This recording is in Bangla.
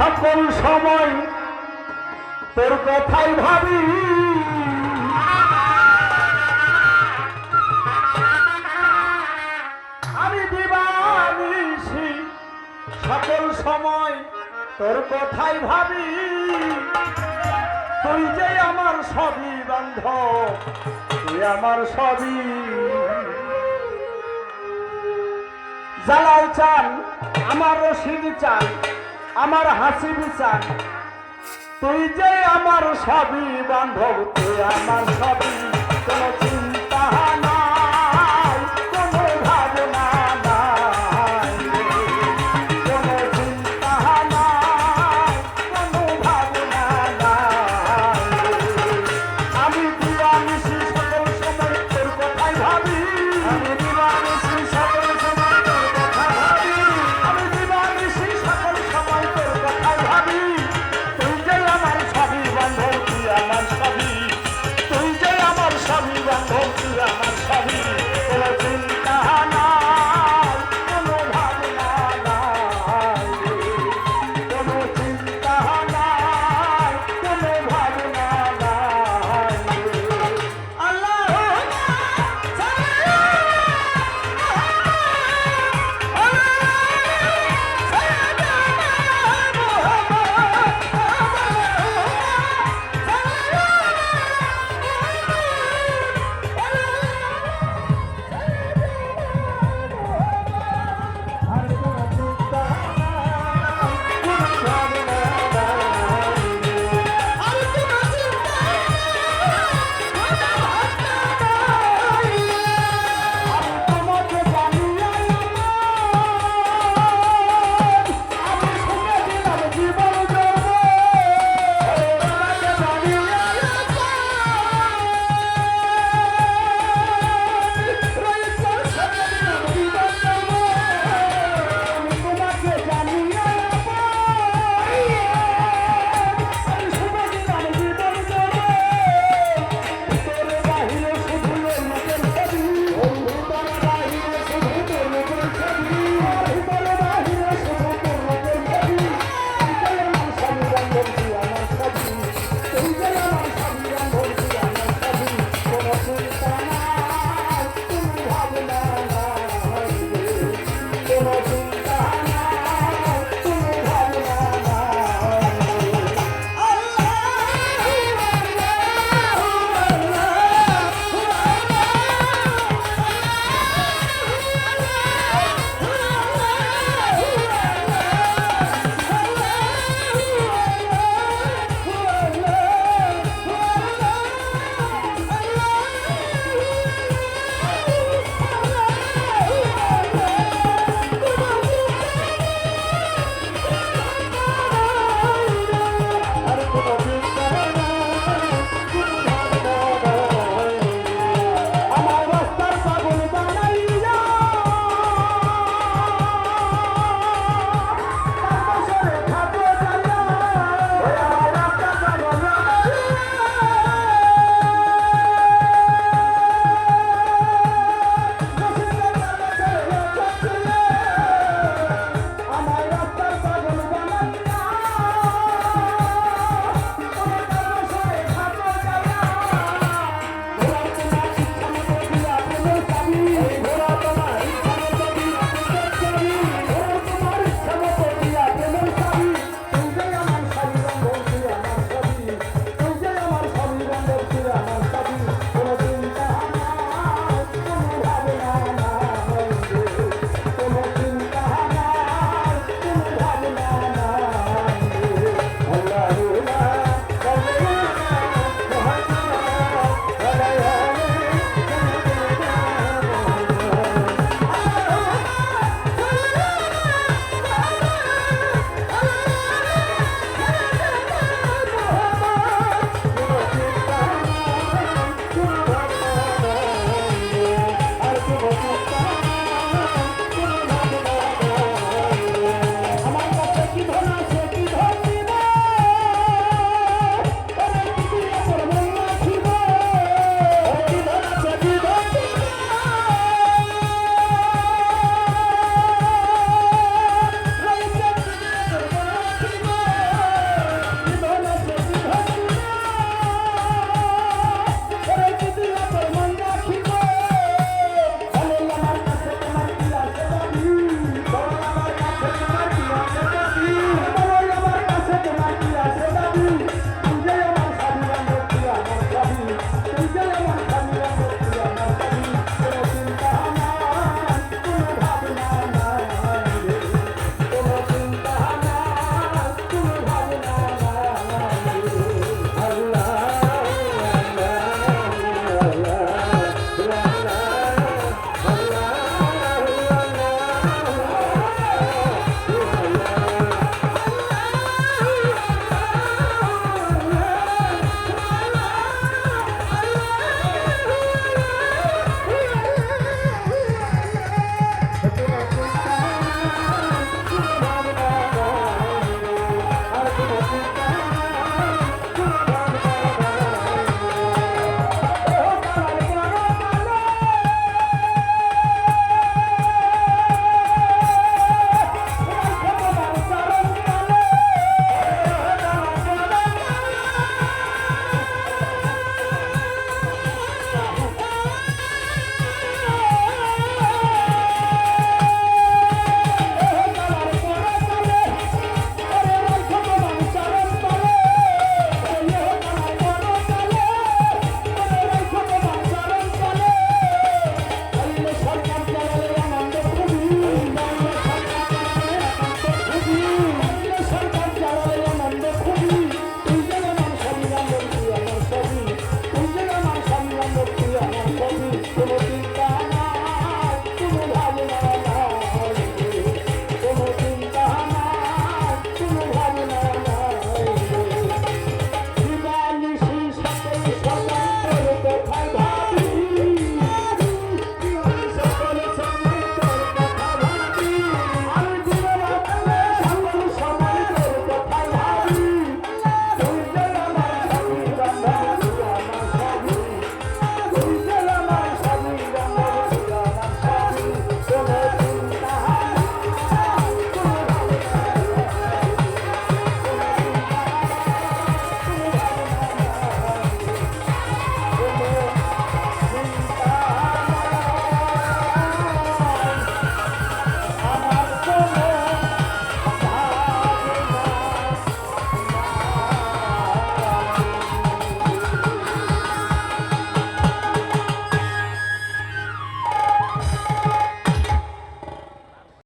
সকল সময় তোর কথাই ভাবি, আমি দিবানিশি সকল সময় তোর কথাই ভাবি। তুই যে আমার সবই বান্ধব, তুই আমার সবই। জালাল চান আমার রশিদ চান, আমার হাসি চান, তুই যে আমার সবই বান্ধব, তুই আমার সবই। কোনো চিন্তা নাই, কোনো ভাবনা নাই, কোনো চিন্তা নাই, কোনো ভাবনা নাই। আমি দিবানিশি সকল সময় তোর কথাই ভাবি, আমি দিবানিশি সকল সময় তোর কথা ভাবি, আমি দিবানিশি সকল সময় তোর কথাই ভাবি। তুই যে আমার সবই বান্ধব, তুই আমার সবই, তুই যে আমার সবই বান্ধব,